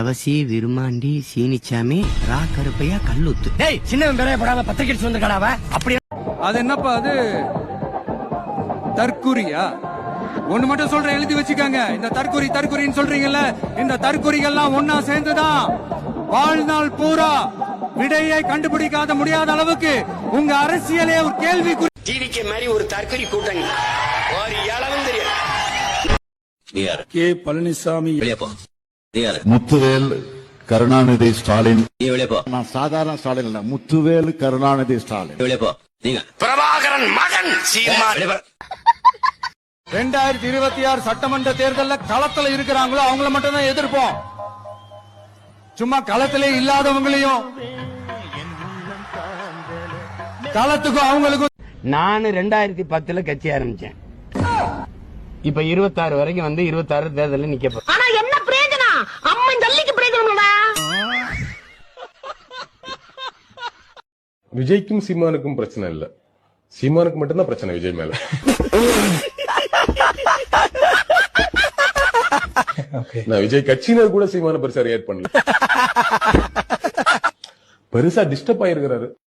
அவசி விருமாண்டி சீனிச்சாமி ரா கருப்பையா கல்லுத்து. டேய் சின்ன பெரிய படாம பத்திரிக்கை வந்திருக்காடாவ அப்படி. அது என்னப்பா அது தற்குறியா? ஒண்ணு மட்டும் சொல்றேன், எழுதி வச்சுக்காங்க. இந்த தற்குறின்னு சொல்றீங்கல்ல, இந்த தற்குறிகள்லாம் ஒன்னா சேர்ந்துதான் வாழ்நாள் பூரா விடையை கண்டுபிடிக்காத முடியாத அளவுக்கு உங்க அரசியலே ஒரு கேள்வி. டிவிக்கு மாதிரி ஒரு தற்குறி கூட்டணி ஒரு அளவும் தெரியும். கே பழனிசாமி, முத்துவேல் கருணாநிதி ஸ்டாலின். நான் சாதாரண ஸ்டாலின் இல்ல, முத்துவேல் கருணாநிதி ஸ்டாலின். பிரபாகரன் மகன் சீமான். 2026 சட்டமன்ற தேர்தலில் களத்துல இருக்கிறாங்களோ அவங்கள மட்டும் தான் எதிர்ப்போம். சும்மா களத்திலே இல்லாதவங்களையும் களத்துக்கும் அவங்களுக்கும். நான் 2010 கட்சி ஆரம்பிச்சேன். இப்ப 26 வரைக்கும் வந்து 26 தேர்தலில் நிக்க போறேன். ஆனா என்ன பிரயோஜனம்? அம்மன் ஜல்லிக்கு பிரயோஜனம்டா. விஜய்க்கும் சீமானுக்கும் பிரச்சனை இல்ல, சீமானுக்கு மட்டும்தான் பிரச்சனை விஜய் மேல. நான் விஜய் கட்சியினர் கூட சீமான பெருசா ரியாக்ட் பண்ணல, பெருசா டிஸ்டர்ப் ஆயிருக்கிறாரு.